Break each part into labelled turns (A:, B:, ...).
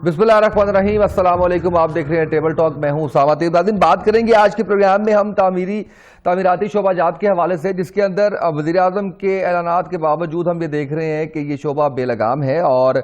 A: بسم اللہ الرحمن الرحیم، السلام علیکم. آپ دیکھ رہے ہیں ٹیبل ٹاک. میں ہوں اسامہ طیب ناظرین. بات کریں گے آج کے پروگرام میں ہم تعمیراتی شعبہ جات کے حوالے سے، جس کے اندر وزیر اعظم کے اعلانات کے باوجود ہم یہ دیکھ رہے ہیں کہ یہ شعبہ بے لگام ہے، اور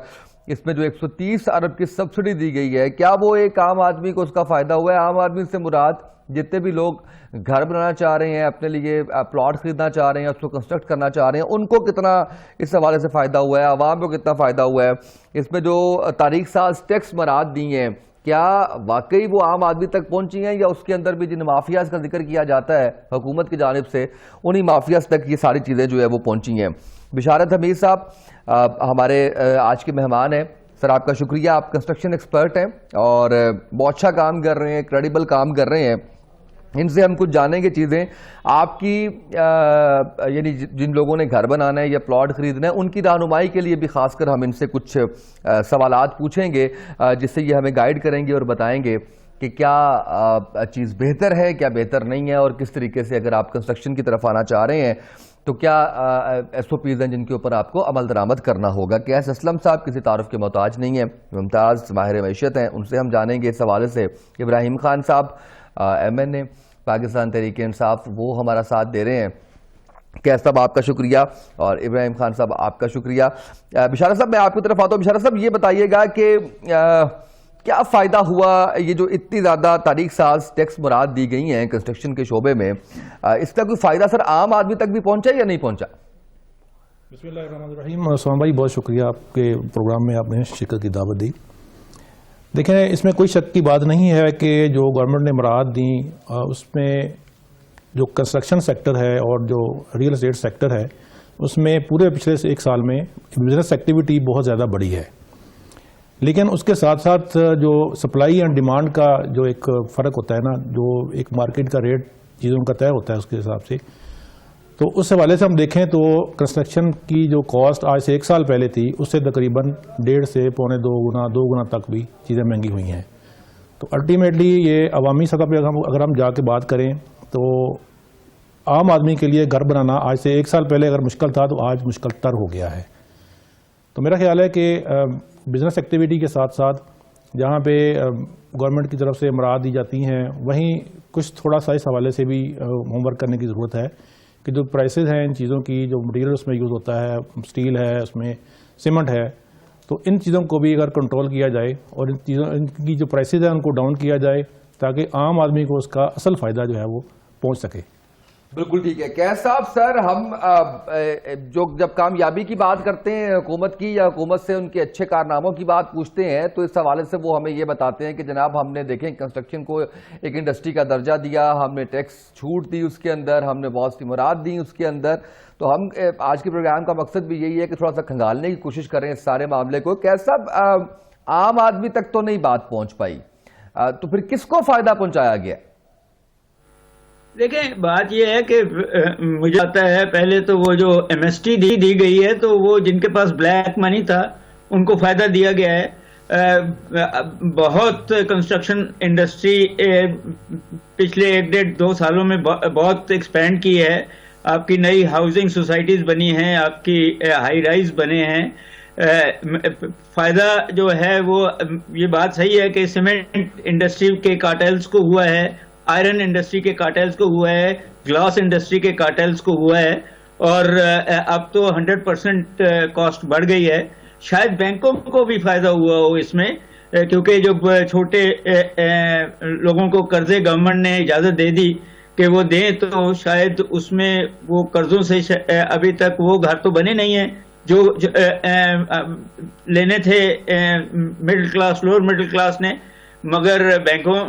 A: اس میں جو 130 ارب کی سبسڈی دی گئی ہے، کیا وہ ایک عام آدمی کو اس کا فائدہ ہوا ہے؟ عام آدمی سے مراد جتنے بھی لوگ گھر بنانا چاہ رہے ہیں، اپنے لیے پلاٹ خریدنا چاہ رہے ہیں، اس کو کنسٹرکٹ کرنا چاہ رہے ہیں، ان کو کتنا اس حوالے سے فائدہ ہوا ہے؟ عوام کو کتنا فائدہ ہوا ہے؟ اس میں جو تاریخ ساز ٹیکس مراد دی ہیں، کیا واقعی وہ عام آدمی تک پہنچی ہیں، یا اس کے اندر بھی جن مافیاز کا ذکر کیا جاتا ہے حکومت کی جانب سے، انہی مافیاز تک یہ ساری چیزیں جو ہے وہ پہنچی ہیں؟ بشارت حمید صاحب ہمارے آج کے مہمان ہیں. سر آپ کا شکریہ. آپ کنسٹرکشن ایکسپرٹ ہیں اور بہت اچھا کام کر رہے ہیں، کریڈیبل کام کر رہے ہیں. ان سے ہم کچھ جانیں گے چیزیں آپ کی، یعنی جن لوگوں نے گھر بنانا ہے یا پلاٹ خریدنا ہے، ان کی رہنمائی کے لیے بھی خاص کر ہم ان سے کچھ سوالات پوچھیں گے، جس سے یہ ہمیں گائیڈ کریں گے اور بتائیں گے کہ کیا چیز بہتر ہے، کیا بہتر نہیں ہے، اور کس طریقے سے اگر آپ کنسٹرکشن کی طرف آنا چاہ رہے ہیں تو کیا ایس او پیز ہیں جن کے اوپر آپ کو عمل درآمد کرنا ہوگا. کیس اسلم صاحب کسی تعارف کے محتاج نہیں ہیں، ممتاز ماہر معیشت ہیں، ان سے ہم جانیں گے اس حوالے سے. ابراہیم خان صاحب ایم این اے پاکستان تحریک انصاف، وہ ہمارا ساتھ دے رہے ہیں. کیس صاحب آپ کا شکریہ، اور ابراہیم خان صاحب آپ کا شکریہ. بشارت صاحب میں آپ کی طرف آتا ہوں. بشارت صاحب یہ بتائیے گا کہ کیا فائدہ ہوا یہ جو اتنی زیادہ تاریخ ساز ٹیکس مراد دی گئی ہیں کنسٹرکشن کے شعبے میں، اس کا کوئی فائدہ سر عام آدمی تک بھی پہنچا یا نہیں پہنچا؟
B: بسم اللہ الرحمن الرحیم. اسامہ بھائی بہت شکریہ، آپ کے پروگرام میں آپ نے شرکت کی دعوت دی. دیکھیں اس میں کوئی شک کی بات نہیں ہے کہ جو گورنمنٹ نے مراد دیں اس میں جو کنسٹرکشن سیکٹر ہے اور جو ریئل اسٹیٹ سیکٹر ہے، اس میں پورے پچھلے ایک سال میں بزنس ایکٹیویٹی بہت زیادہ بڑھی ہے. لیکن اس کے ساتھ ساتھ جو سپلائی اینڈ ڈیمانڈ کا جو ایک فرق ہوتا ہے نا، جو ایک مارکیٹ کا ریٹ چیزوں کا طے ہوتا ہے اس کے حساب سے، تو اس حوالے سے ہم دیکھیں تو کنسٹرکشن کی جو کاسٹ آج سے ایک سال پہلے تھی، اس سے تقریباً 1.5 سے 2.25 گنا تک بھی چیزیں مہنگی ہوئی ہیں. تو الٹیمیٹلی یہ عوامی سطح پہ اگر ہم جا کے بات کریں تو عام آدمی کے لیے گھر بنانا آج سے ایک سال پہلے اگر مشکل تھا تو آج مشکل تر ہو گیا ہے. تو میرا خیال ہے کہ بزنس ایکٹیویٹی کے ساتھ ساتھ جہاں پہ گورنمنٹ کی طرف سے امراض دی جاتی ہیں، وہیں کچھ تھوڑا سا اس حوالے سے بھی ہوم ورک کرنے کی ضرورت ہے کہ جو پرائسز ہیں ان چیزوں کی، جو مٹیریل اس میں یوز ہوتا ہے، اسٹیل ہے، اس میں سیمنٹ ہے، تو ان چیزوں کو بھی اگر کنٹرول کیا جائے اور ان کی جو پرائسز ہیں ان کو ڈاؤن کیا جائے تاکہ عام آدمی کو اس کا اصل فائدہ جو ہے وہ پہنچ سکے.
A: بالکل ٹھیک ہے. کیس صاحب سر ہم جو جب کامیابی کی بات کرتے ہیں حکومت کی، یا حکومت سے ان کے اچھے کارناموں کی بات پوچھتے ہیں، تو اس حوالے سے وہ ہمیں یہ بتاتے ہیں کہ جناب ہم نے دیکھیں کنسٹرکشن کو ایک انڈسٹری کا درجہ دیا، ہم نے ٹیکس چھوٹ دی اس کے اندر، ہم نے بہت سی مراد دی اس کے اندر. تو ہم آج کے پروگرام کا مقصد بھی یہی ہے کہ تھوڑا سا کھنگالنے کی کوشش کریں اس سارے معاملے کو. کیس صاحب عام آدمی تک تو نہیں بات پہنچ پائی، تو پھر کس کو فائدہ پہنچایا گیا؟
C: دیکھیں بات یہ ہے کہ مجھے آتا ہے پہلے تو وہ جو ایم ایس ٹی دی گئی ہے، تو وہ جن کے پاس بلیک منی تھا ان کو فائدہ دیا گیا ہے. بہت کنسٹرکشن انڈسٹری پچھلے 1.5-2 سالوں میں بہت ایکسپینڈ کی ہے. آپ کی نئی ہاؤسنگ سوسائٹیز بنی ہیں، آپ کی ہائی رائز بنے ہیں. فائدہ جو ہے وہ یہ بات صحیح ہے کہ سیمنٹ انڈسٹری کے کارٹیلز کو ہوا ہے، آئرن انڈسٹری کے کارٹیلز کو ہوا ہے، گلاس انڈسٹری کے کارٹیلز کو ہوا ہے، اور اب تو 100% کاسٹ بڑھ گئی ہے. شاید بینکوں کو بھی فائدہ ہوا ہو اس میں، کیونکہ جو چھوٹے لوگوں کو قرضے گورنمنٹ نے اجازت دے دی کہ وہ دیں، تو شاید اس میں وہ قرضوں سے ابھی تک وہ گھر تو بنے نہیں ہیں جو لینے تھے middle class, lower middle class نے، مگر بینکوں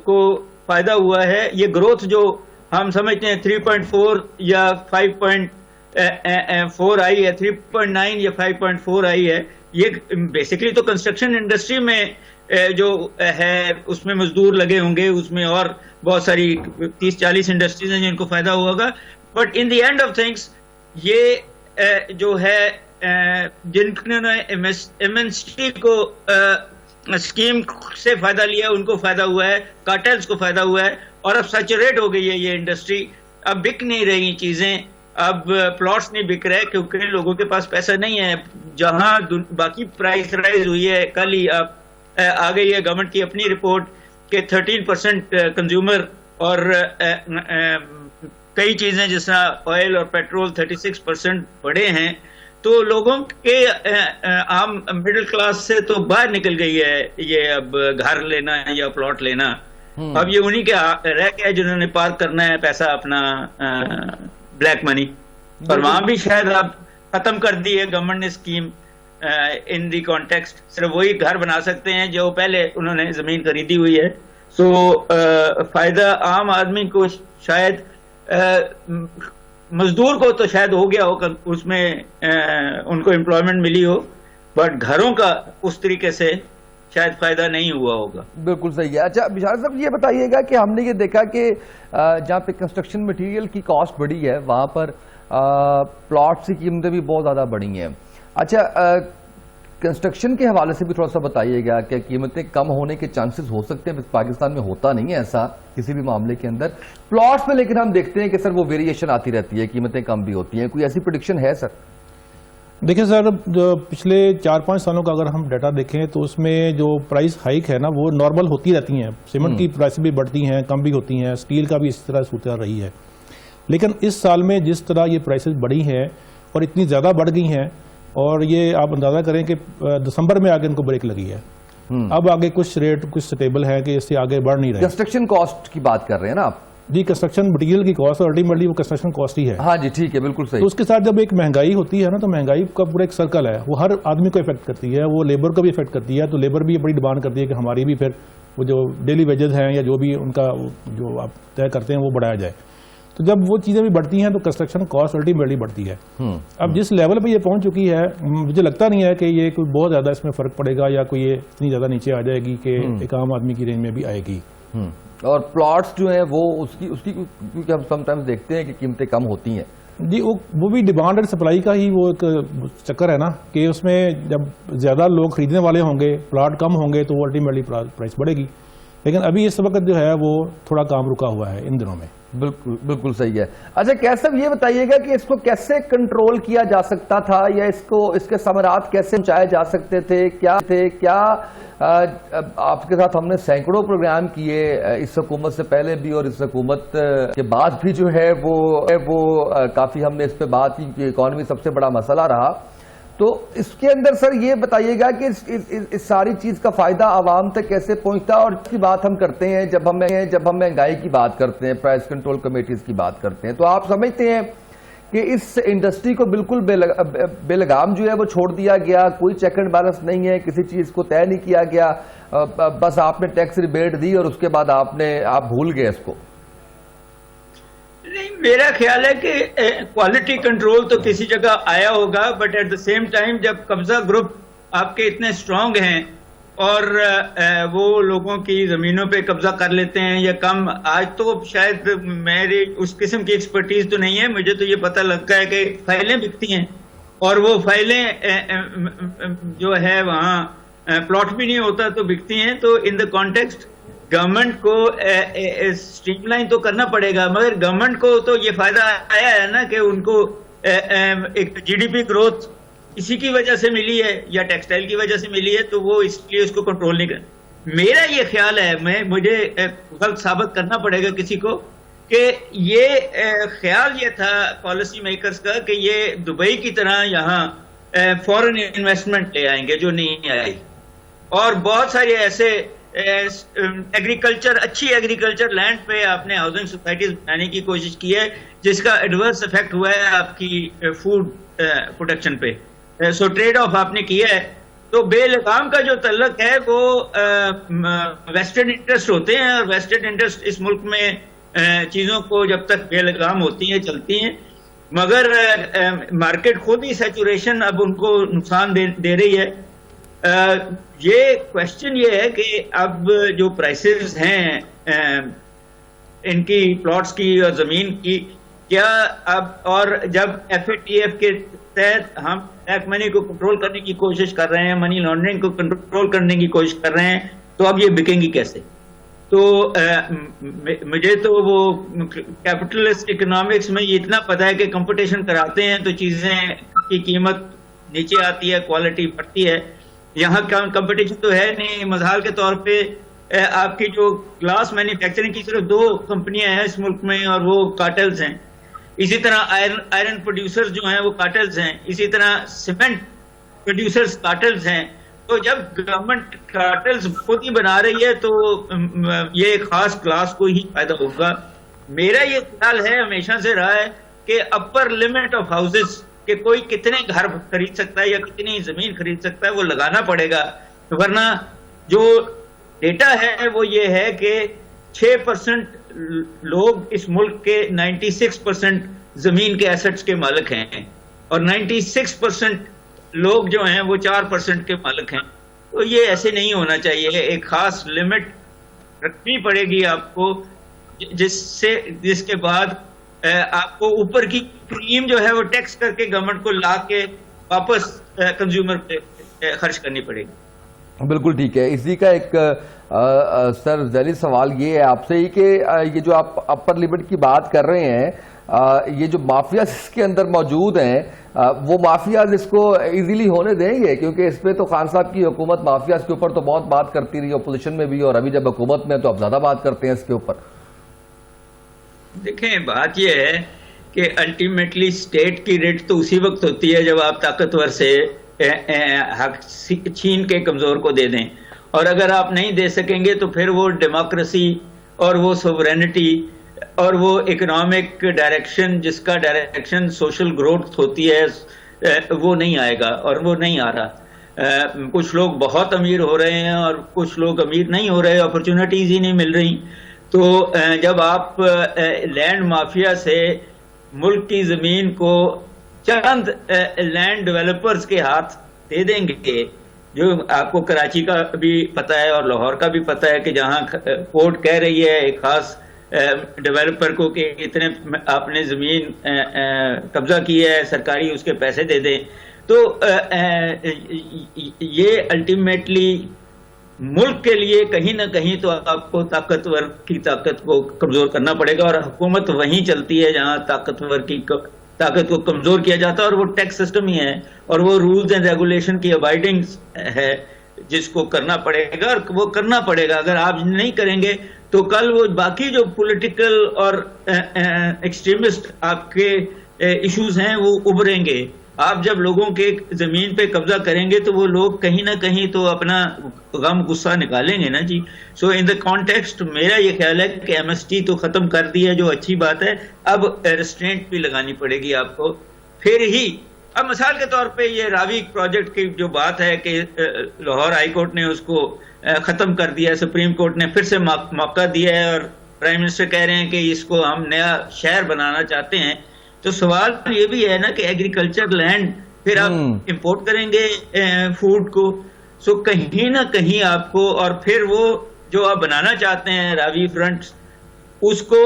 C: کو فائدہ ہوا ہے. یہ گروتھ جو ہم سمجھتے ہیں 3.4 یا 5.4 آئی ہے، 3.9 یا 5.4 آئی ہے، یہ بیسکلی تو کنسٹرکشن انڈسٹری میں جو ہے اس میں مزدور لگے ہوں گے، اس میں اور بہت ساری 30-40 انڈسٹریز ہیں جن کو فائدہ ہوگا. But in the end of things یہ جو ہے جن نے ایم ایس ٹی کو اسکیم سے فائدہ لیا ان کو فائدہ ہوا ہے، کارٹیلز کو فائدہ ہوا ہے. اور اب سیچوریٹ ہو گئی ہے یہ انڈسٹری، اب بک نہیں رہی چیزیں، اب پلاٹس نہیں بک رہے کیونکہ لوگوں کے پاس پیسہ نہیں ہے. جہاں باقی پرائس رائز ہوئی ہے، کل ہی آپ آ گئی ہے گورنمنٹ کی اپنی رپورٹ کہ 13% کنزیومر اور کئی چیزیں جس طرح آئل اور پیٹرول 36% بڑھے ہیں، تو لوگوں کے عام مڈل کلاس سے تو باہر نکل گئی ہے یہ اب گھر لینا یا پلاٹ لینا. اب یہ انہی کے رہ گیا جنہوں نے پارک کرنا ہے پیسہ اپنا بلیک منی، اور وہاں بھی شاید اب ختم کر دی ہے گورنمنٹ نے اسکیم ان دی کانٹیکسٹ. صرف وہی گھر بنا سکتے ہیں جو پہلے انہوں نے زمین خریدی ہوئی ہے. سو فائدہ عام آدمی کو شاید، مزدور کو تو شاید ہو گیا ہو، اس میں ان کو امپلائمنٹ ملی ہو، بٹ گھروں کا اس طریقے سے شاید فائدہ نہیں ہوا ہوگا.
A: بالکل صحیح ہے. اچھا بشار صاحب یہ بتائیے گا کہ ہم نے یہ دیکھا کہ جہاں پہ کنسٹرکشن مٹیریل کی کاسٹ بڑھی ہے وہاں پر پلاٹس کی قیمتیں بھی بہت زیادہ بڑھی ہیں. اچھا کنسٹرکشن کے حوالے سے بھی تھوڑا سا بتائیے گا کہ قیمتیں کم ہونے کے چانسز ہو سکتے ہیں؟ پاکستان میں ہوتا نہیں ہے ایسا کسی بھی معاملے کے اندر پلاٹس میں، لیکن ہم دیکھتے ہیں کہ سر وہ ویریشن آتی رہتی ہے، قیمتیں کم بھی ہوتی ہیں. کوئی ایسی پریڈکشن ہے سر؟
B: دیکھیں سر، جو پچھلے 4-5 سالوں کا اگر ہم ڈیٹا دیکھیں تو اس میں جو پرائس ہائیک ہے نا وہ نارمل ہوتی رہتی ہیں. سیمنٹ کی پرائس بھی بڑھتی ہیں، کم بھی ہوتی ہیں، اسٹیل کا بھی اس طرح صورت رہی ہے. لیکن اس سال میں جس طرح یہ پرائسز بڑھی ہیں اور اتنی زیادہ بڑھ گئی ہیں، اور یہ آپ اندازہ کریں کہ دسمبر میں آگے ان کو بریک لگی ہے. اب آگے کچھ ریٹ کچھ سٹیبل ہے کہ اس سے آگے بڑھ نہیں رہے.
A: کنسٹرکشن کاسٹ کی بات کر رہے ہیں نا آپ؟
B: جی، کنسٹرکشن مٹیریل کی کاسٹ، اور الٹیمیٹلی وہ کنسٹرکشن کاسٹ ہی ہے.
A: ہاں جی ٹھیک ہے، بالکل صحیح.
B: تو اس کے ساتھ جب ایک مہنگائی ہوتی ہے نا، تو مہنگائی کا پورا ایک سرکل ہے، وہ ہر آدمی کو افیکٹ کرتی ہے، وہ لیبر کو بھی افیکٹ کرتی ہے. تو لیبر بھی بڑی ڈیمانڈ کرتی ہے کہ ہماری بھی پھر وہ جو ڈیلی ویجز ہیں یا جو بھی ان کا جو آپ طے کرتے ہیں وہ بڑھایا جائے. تو جب وہ چیزیں بھی بڑھتی ہیں تو کنسٹرکشن کاسٹ الٹیمیٹلی بڑھتی ہے. اب جس لیول پہ یہ پہنچ چکی ہے، مجھے لگتا نہیں ہے کہ یہ کوئی بہت زیادہ اس میں فرق پڑے گا یا کوئی یہ اتنی زیادہ نیچے آ جائے گی کہ ایک عام آدمی کی رینج میں بھی آئے گی.
A: اور پلاٹس جو ہیں وہ اس کی کیونکہ ہم سم ٹائمز دیکھتے ہیں کہ قیمتیں کم ہوتی ہیں.
B: جی، وہ بھی ڈیمانڈ اور سپلائی کا ہی وہ ایک چکر ہے نا، کہ اس میں جب زیادہ لوگ خریدنے والے ہوں گے، پلاٹ کم ہوں گے، تو وہ الٹیمیٹلی پرائس بڑھے گی. لیکن ابھی اس وقت جو ہے وہ تھوڑا کام رکا ہوا ہے ان دنوں میں.
A: بالکل صحیح ہے. اچھا کیسے یہ بتائیے گا کہ اس کو کیسے کنٹرول کیا جا سکتا تھا، یا اس کے ثمرات کیسے پہنچائے جا سکتے تھے؟ آپ کے ساتھ ہم نے سینکڑوں پروگرام کیے اس حکومت سے پہلے بھی اور اس حکومت کے بعد بھی، جو ہے وہ کافی ہم نے اس پہ بات کی کہ اکانومی سب سے بڑا مسئلہ رہا. تو اس کے اندر سر یہ بتائیے گا کہ اس ساری چیز کا فائدہ عوام تک کیسے پہنچتا، اور اس کی بات ہم کرتے ہیں جب ہم مہنگائی کی بات کرتے ہیں، پرائس کنٹرول کمیٹیز کی بات کرتے ہیں، تو آپ سمجھتے ہیں کہ اس انڈسٹری کو بالکل بے لگام جو ہے وہ چھوڑ دیا گیا، کوئی چیک اینڈ بیلنس نہیں ہے، کسی چیز کو طے نہیں کیا گیا، بس آپ نے ٹیکس ریبیٹ دی اور اس کے بعد آپ بھول گئے اس کو؟
C: نہیں، میرا خیال ہے کہ کوالٹی کنٹرول تو کسی جگہ آیا ہوگا، but at the same time جب قبضہ گروپ آپ کے اتنے اسٹرانگ ہیں اور وہ لوگوں کی زمینوں پہ قبضہ کر لیتے ہیں یا کم، آج تو شاید میری اس قسم کی ایکسپرٹیز تو نہیں ہے، مجھے تو یہ پتہ لگتا ہے کہ فائلیں بکتی ہیں، اور وہ فائلیں جو ہے وہاں پلاٹ بھی نہیں ہوتا تو بکتی ہیں. تو ان دا کانٹیکسٹ گورنمنٹ کو اسٹریم لائن تو کرنا پڑے گا، مگر گورنمنٹ کو تو یہ فائدہ آیا ہے نا کہ ان کو ایک جی ڈی پی گروتھ اسی کی وجہ سے ملی ہے یا ٹیکسٹائل کی وجہ سے ملی ہے، تو وہ اس لیے اس کو کنٹرول نہیں کر. میرا یہ خیال ہے، مجھے غلط ثابت کرنا پڑے گا کسی کو، کہ یہ خیال یہ تھا پالیسی میکرز کا کہ یہ دبئی کی طرح یہاں فورن انویسٹمنٹ لے آئیں گے، جو نہیں آئی. اور بہت سارے ایسے ایگریکلچر، اچھی ایگریکلچر لینڈ پہ آپ نے ہاؤسنگ سوسائٹیز بنانے کی کوشش کی ہے، جس کا ایڈورس افیکٹ ہوا ہے آپ کی فوڈ پروڈکشن پہ. سو ٹریڈ آف آپ نے کیا ہے. تو بے لگام کا جو تعلق ہے وہ ویسٹرن انٹرسٹ ہوتے ہیں، اور ویسٹرن انٹرسٹ اس ملک میں چیزوں کو جب تک بے لگام ہوتی ہیں چلتی ہیں، مگر مارکیٹ خود ہی سیچوریشن اب ان کو نقصان دے رہی ہے. یہ کوشچن یہ ہے کہ اب جو پرائسز ہیں ان کی پلاٹس کی اور زمین کی، کیا اب، اور جب ایف اے ٹی ایف کے تحت ہم بلیک منی کو کنٹرول کرنے کی کوشش کر رہے ہیں، منی لانڈرنگ کو کنٹرول کرنے کی کوشش کر رہے ہیں، تو اب یہ بکیں گی کیسے؟ تو مجھے تو وہ کیپٹلسٹ اکنامکس میں یہ اتنا پتا ہے کہ کمپٹیشن کراتے ہیں تو چیزیں کی قیمت نیچے آتی ہے، کوالٹی بڑھتی ہے. یہاں کمپٹیشن تو ہے نہیں. مثال کے طور پہ آپ کی جو گلاس مینوفیکچرنگ کی صرف 2 کمپنیاں ہیں اس ملک میں اور وہ کارٹلز ہیں. اسی طرح آئرن پروڈیوسرز جو ہیں وہ کارٹلز ہیں. اسی طرح سیمنٹ پروڈیوسرز کارٹلز ہیں. تو جب گورنمنٹ کارٹلز خود ہی بنا رہی ہے تو یہ ایک خاص کلاس کو ہی فائدہ ہوگا. میرا یہ خیال ہے ہمیشہ سے رہا ہے کہ اپر لمٹ آف ہاؤسز کہ کوئی کتنے گھر خرید سکتا ہے یا کتنی زمین خرید سکتا ہے وہ لگانا پڑے گا. ورنہ جو ڈیٹا ہے وہ یہ ہے کہ 6% لوگ اس ملک کے 96% زمین کے ایسٹس کے مالک ہیں اور 96% لوگ جو ہیں وہ 4% کے مالک ہیں. تو یہ ایسے نہیں ہونا چاہیے. ایک خاص لمٹ رکھنی پڑے گی آپ کو جس کے بعد آپ کو اوپر کی پریم جو ہے وہ ٹیکس کر کے گورنمنٹ کو لا کے واپس کنزیومر پہ خرچ کرنی پڑے گی.
A: بالکل ٹھیک ہے. اسی کا ایک سر ذیلی سوال یہ ہے آپ سے ہی کہ یہ جو آپ اپر لمٹ کی بات کر رہے ہیں یہ جو مافیاز اس کے اندر موجود ہیں وہ مافیاز اس کو ایزیلی ہونے دیں گے؟ کیونکہ اس پہ تو خان صاحب کی حکومت مافیاز کے اوپر تو بہت بات کرتی رہی اپوزیشن میں بھی اور ابھی جب حکومت میں تو اب زیادہ بات کرتے ہیں اس کے اوپر.
C: دیکھیں بات یہ ہے کہ الٹیمیٹلی اسٹیٹ کی ریٹ تو اسی وقت ہوتی ہے جب آپ طاقتور سے حق چھین کے کمزور کو دے دیں. اور اگر آپ نہیں دے سکیں گے تو پھر وہ ڈیموکریسی اور وہ سوورینٹی اور وہ اکنامک ڈائریکشن جس کا ڈائریکشن سوشل گروتھ ہوتی ہے وہ نہیں آئے گا اور وہ نہیں آ رہا. کچھ لوگ بہت امیر ہو رہے ہیں اور کچھ لوگ امیر نہیں ہو رہے, اپرچونٹیز ہی نہیں مل رہی. تو جب آپ لینڈ مافیا سے ملک کی زمین کو چند لینڈ ڈیولپرز کے ہاتھ دے دیں گے, جو آپ کو کراچی کا بھی پتہ ہے اور لاہور کا بھی پتہ ہے کہ جہاں کورٹ کہہ رہی ہے ایک خاص ڈیولپر کو کہ اتنے آپ نے زمین قبضہ کی ہے سرکاری اس کے پیسے دے دیں, تو یہ الٹیمیٹلی ملک کے لیے کہیں نہ کہیں تو آپ کو طاقتور کی طاقت کو کمزور کرنا پڑے گا. اور حکومت وہیں چلتی ہے جہاں طاقتور کی طاقت کو کمزور کیا جاتا ہے, اور وہ ٹیکس سسٹم ہی ہے اور وہ رولز اینڈ ریگولیشن کی ابائڈنگ ہے جس کو کرنا پڑے گا, اور وہ کرنا پڑے گا. اگر آپ نہیں کریں گے تو کل وہ باقی جو پولیٹیکل اور ایکسٹریمسٹ آپ کے ایشوز ہیں وہ ابھریں گے. آپ جب لوگوں کے زمین پہ قبضہ کریں گے تو وہ لوگ کہیں نہ کہیں تو اپنا غم غصہ نکالیں گے نا جی. سو ان دا کانٹیکسٹ میرا یہ خیال ہے کہ ایم ایس ٹی تو ختم کر دی ہے جو اچھی بات ہے, اب ریسٹرینٹ بھی لگانی پڑے گی آپ کو. پھر ہی اب مثال کے طور پہ یہ راوی پروجیکٹ کی جو بات ہے کہ لاہور ہائی کورٹ نے اس کو ختم کر دیا, سپریم کورٹ نے پھر سے موقع دیا ہے اور پرائم منسٹر کہہ رہے ہیں کہ اس کو ہم نیا شہر بنانا چاہتے ہیں. تو سوال یہ بھی ہے نا کہ ایگریکلچر لینڈ پھر آپ امپورٹ کریں گے فوڈ کو, سو کہیں نہ کہیں آپ کو, اور پھر وہ جو آپ بنانا چاہتے ہیں راوی فرنٹ اس کو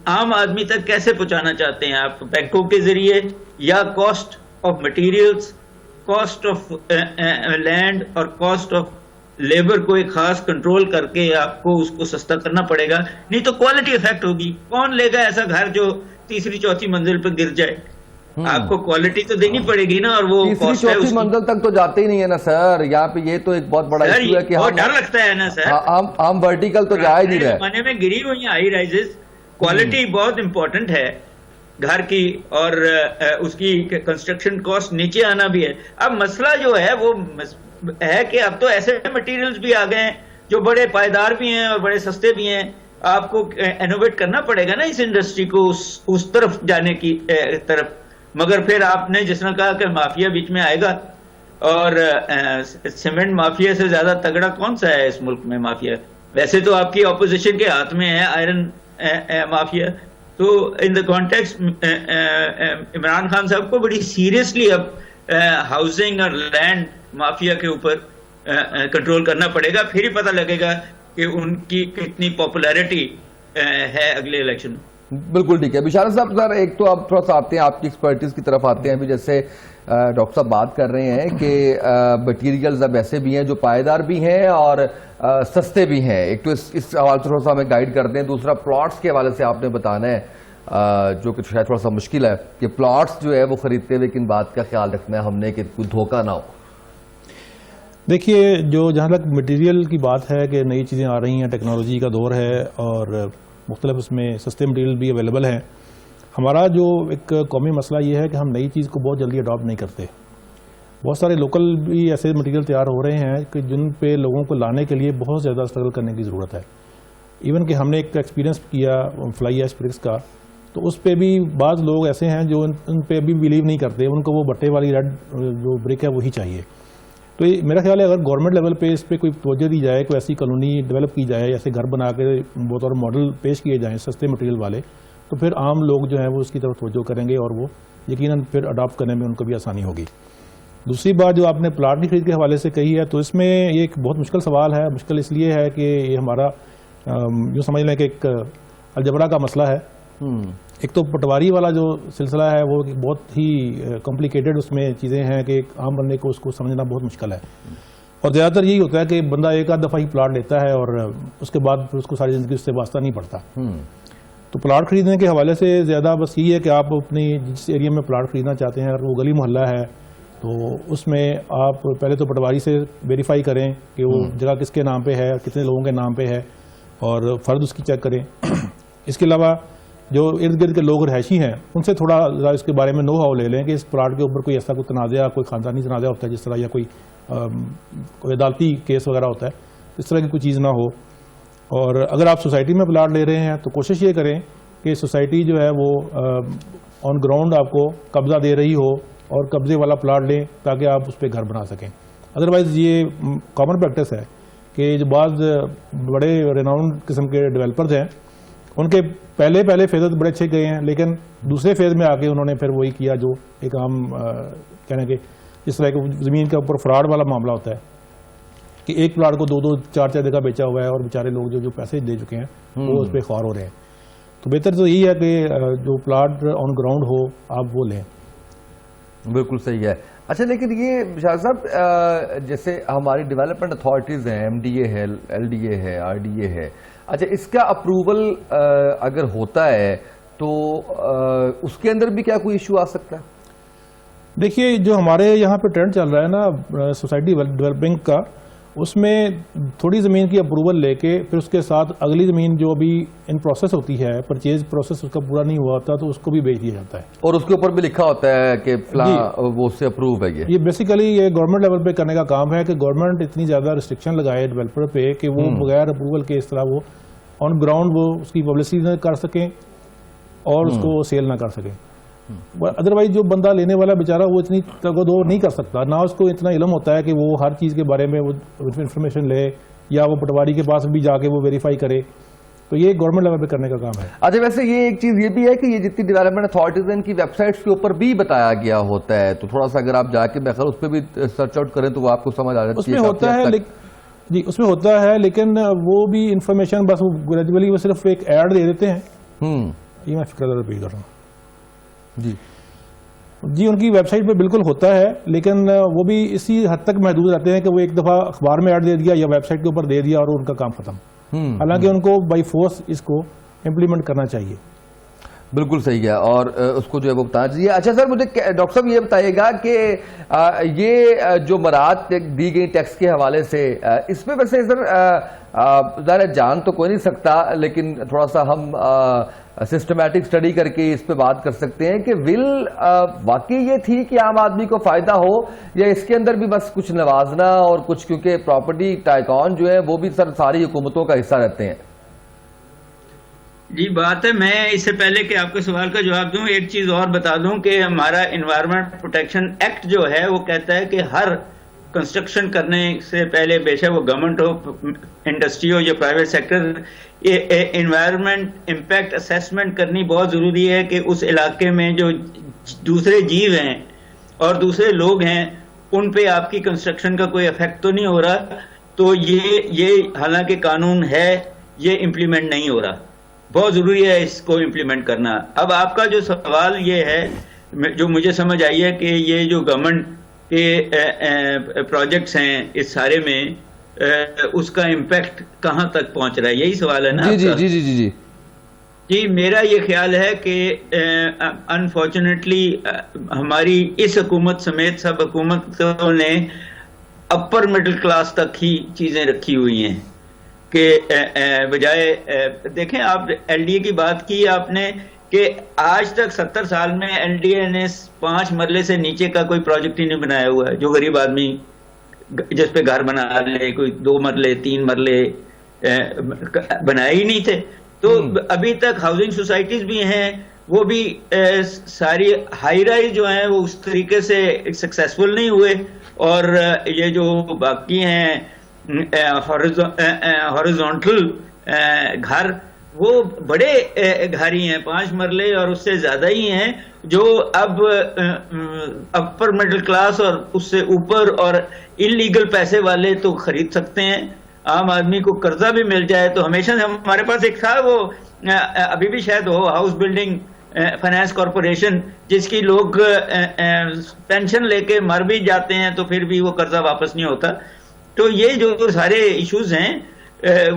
C: عام آدمی تک کیسے پہنچانا چاہتے ہیں آپ, بینکوں کے ذریعے یا cost of materials, cost of land اور کاسٹ آف لیبر کو ایک خاص کنٹرول کر کے آپ کو اس کو سستا کرنا پڑے گا, نہیں تو کوالٹی افیکٹ ہوگی. کون لے گا ایسا گھر جو تیسری چوتھی منزل پہ گر جائے؟ آپ کو کوالٹی تو دینی پڑے گی نا, اور وہ
A: تیسری چوتھی منزل تک تو جاتے ہی نہیں ہے نا سر. یہاں پہ یہ تو ایک بہت بڑا ایشو ہے کہ
C: بہت ڈر لگتا ہے نا سر,
A: ہم ورٹیکل تو جا ہی نہیں رہے.
C: زمانے میں گری ہوئی ہائی رائزز, کوالٹی بہت امپورٹنٹ ہے گھر کی, اور اس کی کنسٹرکشن کاسٹ نیچے آنا بھی ہے. اب مسئلہ جو ہے وہ ہے کہ اب تو ایسے مٹیریلز بھی آ گئے ہیں جو بڑے پائیدار بھی ہیں اور بڑے سستے بھی ہیں. آپ کو انوویٹ کرنا پڑے گا نا اس انڈسٹری کو اس طرف جانے کی طرف. مگر پھر آپ نے جس طرح کہا کہ مافیا بیچ میں آئے گا, اور سیمنٹ مافیا سے زیادہ تگڑا کون سا ہے اس ملک میں مافیا؟ ویسے تو آپ کی اپوزیشن کے ہاتھ میں ہے آئرن مافیا. تو ان دا کانٹیکسٹ عمران خان صاحب کو بڑی سیریسلی اب ہاؤسنگ اور لینڈ مافیا کے اوپر کنٹرول کرنا پڑے گا, پھر ہی پتہ لگے گا کہ ان کی کتنی پاپولیرٹی ہے اگلے الیکشن میں.
A: بالکل ٹھیک ہے. بشارت صاحب سر ایک تو آپ تھوڑا سا آتے ہیں آپ کی ایکسپرٹیز کی طرف آتے ہیں. ابھی جیسے ڈاکٹر صاحب بات کر رہے ہیں کہ مٹیریلز اب ایسے بھی ہیں جو پائیدار بھی ہیں اور سستے بھی ہیں. ایک تو اس حوالے سے تھوڑا سا ہمیں گائیڈ کر دیں. دوسرا پلاٹس کے حوالے سے آپ نے بتانا ہے جو کہ شاید تھوڑا سا مشکل ہے کہ پلاٹس جو ہے وہ خریدتے ہوئے کن بات کا خیال رکھنا ہے ہم نے کہ کوئی دھوکہ نہ ہو.
B: دیکھیے جہاں تک مٹیریل کی بات ہے کہ نئی چیزیں آ رہی ہیں، ٹیکنالوجی کا دور ہے اور مختلف اس میں سستے مٹیریل بھی اویلیبل ہیں. ہمارا جو ایک قومی مسئلہ یہ ہے کہ ہم نئی چیز کو بہت جلدی اڈاپٹ نہیں کرتے. بہت سارے لوکل بھی ایسے مٹیریل تیار ہو رہے ہیں کہ جن پہ لوگوں کو لانے کے لیے بہت زیادہ اسٹرگل کرنے کی ضرورت ہے. ایون کہ ہم نے ایک ایکسپیرینس کیا فلائی ایش برکس کا، تو اس پہ بھی بعض لوگ ایسے ہیں جو ان پہ بھی بلیو نہیں کرتے، ان کو وہ بٹے والی ریڈ جو برک ہے وہی چاہیے. تو میرا خیال ہے اگر گورنمنٹ لیول پہ اس پہ کوئی توجہ دی جائے، کوئی ایسی کالونی ڈیولپ کی جائے، ایسے گھر بنا کے بطور ماڈل پیش کیے جائیں سستے مٹیریل والے، تو پھر عام لوگ جو ہیں وہ اس کی طرف توجہ کریں گے اور وہ یقیناً پھر اڈاپٹ کرنے میں ان کو بھی آسانی ہوگی. دوسری بات جو آپ نے پلاٹ کی خرید کے حوالے سے کہی ہے، تو اس میں یہ ایک بہت مشکل سوال ہے. مشکل اس لیے ہے کہ یہ ہمارا جو سمجھ لیں کہ ایک الجبرا کا مسئلہ ہے. ایک تو پٹواری والا جو سلسلہ ہے وہ بہت ہی کمپلیکیٹڈ اس میں چیزیں ہیں کہ ایک عام بندے کو اس کو سمجھنا بہت مشکل ہے. اور زیادہ تر یہی ہوتا ہے کہ بندہ ایک آدھ دفعہ ہی پلاٹ لیتا ہے اور اس کے بعد پھر اس کو ساری زندگی اس سے واسطہ نہیں پڑتا. تو پلاٹ خریدنے کے حوالے سے زیادہ بس یہی ہے کہ آپ اپنی جس ایریا میں پلاٹ خریدنا چاہتے ہیں، اگر وہ گلی محلہ ہے تو اس میں آپ پہلے تو پٹواری سے ویریفائی کریں کہ وہ جگہ کس کے نام پہ ہے، کتنے لوگوں کے نام پہ ہے، اور فرد اس کی چیک کریں. اس کے علاوہ جو ارد گرد کے لوگ رہائشی ہیں ان سے تھوڑا اس کے بارے میں نو ہاؤ لے لیں کہ اس پلاٹ کے اوپر کوئی ایسا کوئی تنازع، کوئی خاندانی تنازع ہوتا ہے جس طرح، یا کوئی عدالتی کیس وغیرہ ہوتا ہے، اس طرح کی کوئی چیز نہ ہو. اور اگر آپ سوسائٹی میں پلاٹ لے رہے ہیں تو کوشش یہ کریں کہ سوسائٹی جو ہے وہ آن گراؤنڈ آپ کو قبضہ دے رہی ہو اور قبضے والا پلاٹ لیں تاکہ آپ اس پہ گھر بنا سکیں. ادروائز یہ کامن پریکٹس ہے کہ جو بعض بڑے ریناؤنڈ قسم کے ڈیولپرز ہیں ان کے پہلے فیز بڑے اچھے گئے ہیں، لیکن دوسرے فیز میں آ کے انہوں نے پھر وہی کیا جو ایک عام کہنے کہ جس طرح کہ زمین کے اوپر فراڈ والا معاملہ ہوتا ہے کہ ایک پلاٹ کو 2-2 4-4 جگہ بیچا ہوا ہے اور بیچارے لوگ جو پیسے دے چکے ہیں وہ اس پہ خوار ہو رہے ہیں. تو بہتر تو یہی ہے کہ جو پلاٹ آن گراؤنڈ ہو آپ وہ لیں.
A: بالکل صحیح ہے. اچھا لیکن یہ شاہ صاحب جیسے ہماری ڈیولپمنٹ اتھارٹیز ہیں، ایم ڈی اے ہے، ایل ڈی اے ہے، آر ڈی اے ہے، اچھا اس کا اپروول اگر ہوتا ہے تو اس کے اندر بھی کیا کوئی ایشو آ سکتا ہے؟
B: دیکھیے جو ہمارے یہاں پہ ٹرینڈ چل رہا ہے نا سوسائٹی ڈیولپنگ کا، اس میں تھوڑی زمین کی اپروول لے کے پھر اس کے ساتھ اگلی زمین جو ابھی ان پروسیس ہوتی ہے، پرچیز پروسیس اس کا پورا نہیں ہوا ہوتا تو اس کو بھی بیچ دیا جاتا ہے. اور
A: اس کے اوپر بھی لکھا ہوتا ہے کہ فلاں وہ اس سے اپروو ہے. یہ
B: بیسیکلی یہ گورنمنٹ لیول پہ کرنے کا کام ہے کہ گورنمنٹ اتنی زیادہ ریسٹرکشن لگائے ڈیولپر پہ کہ وہ بغیر اپروول کے اس طرح وہ آن گراؤنڈ وہ اس کی پبلسٹی نہ کر سکیں اور اس کو سیل نہ کر سکیں. ادروائز جو بندہ لینے والا بیچارہ وہ اتنی تگودو نہیں کر سکتا، نہ اس کو اتنا علم ہوتا ہے کہ وہ ہر چیز کے بارے میں وہ انفارمیشن لے یا وہ پٹواری کے پاس بھی جا کے وہ ویریفائی کرے. تو یہ گورنمنٹ لیول پہ کرنے کا کام ہے.
A: اچھا ویسے یہ ایک چیز یہ بھی ہے کہ یہ جتنی ڈیولپمنٹ اتھارٹیز ہیں ان کی ویب سائٹس کے اوپر بھی بتایا گیا ہوتا ہے، تو تھوڑا سا اگر آپ جا کے بہتر اس پہ بھی سرچ آؤٹ کریں تو وہ آپ کو سمجھ آ جاتی ہے.
B: اس میں ہوتا ہے جی اس میں ہوتا ہے، لیکن وہ بھی انفارمیشن بس گریجولی وہ صرف ایک ایڈ دے دیتے ہیں. یہ میں فکر ریپیٹ کر رہا ہوں. جی ان کی ویب سائٹ پہ بالکل ہوتا ہے، لیکن وہ بھی اسی حد تک محدود رہتے ہیں کہ وہ ایک دفعہ اخبار میں ایڈ دے دیا یا ویب سائٹ کے اوپر دے دیا اور ان کا کام ختم. حالانکہ ان کو بائی فورس اس کو امپلیمنٹ کرنا چاہیے.
A: بالکل صحیح ہے اور اس کو جو ہے وہ بتانا چاہیے. اچھا سر مجھے ڈاکٹر صاحب یہ بتائیے گا کہ یہ جو مراعات دی گئی ٹیکس کے حوالے سے اس میں ویسے سر ظاہر جان تو کوئی نہیں سکتا، لیکن تھوڑا سا ہم سسٹمیٹک سٹڈی کر کے اس پہ بات کر سکتے ہیں کہ ول واقعی یہ تھی کہ عام آدمی کو فائدہ ہو، یا اس کے اندر بھی بس کچھ نوازنا اور کچھ، کیونکہ پراپرٹی ٹائکون جو ہے وہ بھی سر ساری حکومتوں کا حصہ رہتے ہیں.
C: جی بات ہے. میں اس سے پہلے کہ آپ کے سوال کا جواب دوں ایک چیز اور بتا دوں کہ ہمارا انوائرمنٹ پروٹیکشن ایکٹ جو ہے وہ کہتا ہے کہ ہر کنسٹرکشن کرنے سے پہلے بے شک وہ گورنمنٹ ہو، انڈسٹری ہو یا private sector, environment impact assessment کرنی بہت ضروری ہے کہ اس علاقے میں جو دوسرے جیو ہیں اور دوسرے لوگ ہیں ان پہ آپ کی کنسٹرکشن کا کوئی افیکٹ تو نہیں ہو رہا. تو یہ حالانکہ قانون ہے یہ امپلیمنٹ نہیں ہو رہا. بہت ضروری ہے اس کو امپلیمنٹ کرنا. اب آپ کا جو سوال یہ ہے جو مجھے سمجھ آئی ہے کہ یہ جو گورنمنٹ کے پروجیکٹس ہیں اس سارے میں اس کا امپیکٹ کہاں تک پہنچ رہا ہے، یہی سوال ہے نا؟
A: جی جی جی جی جی
C: جی میرا یہ خیال ہے کہ انفارچونیٹلی ہماری اس حکومت سمیت سب حکومتوں نے اپر مڈل کلاس تک ہی چیزیں رکھی ہوئی ہیں کہ بجائے دیکھیں آپ ایل ڈی اے کی بات کی آپ نے کہ آج تک 70 سال میں ایل ڈی اے نے 5 مرلے سے نیچے کا کوئی پروجیکٹ ہی نہیں بنایا ہوا ہے. جو غریب آدمی جس پہ گھر بنا لے, کوئی 2 مرلے 3 مرلے بنائے ہی نہیں تھے. تو ابھی تک ہاؤسنگ سوسائٹیز بھی ہیں, وہ بھی ساری ہائی رائز جو ہیں وہ اس طریقے سے سکسیسفل نہیں ہوئے, اور یہ جو باقی ہیں ہاریزونٹل گھر وہ بڑے گھر ہی ہیں, 5 مرلے اور اس سے زیادہ ہی ہیں, جو اب اپر مڈل کلاس اور اس سے اوپر اور انلیگل پیسے والے تو خرید سکتے ہیں. عام آدمی کو قرضہ بھی مل جائے تو ہمیشہ ہمارے پاس ایک تھا, وہ ابھی بھی شاید ہو, ہاؤس بلڈنگ فائنانس کارپوریشن, جس کی لوگ پینشن لے کے مر بھی جاتے ہیں تو پھر بھی وہ قرضہ واپس نہیں ہوتا. تو یہ جو سارے ایشوز ہیں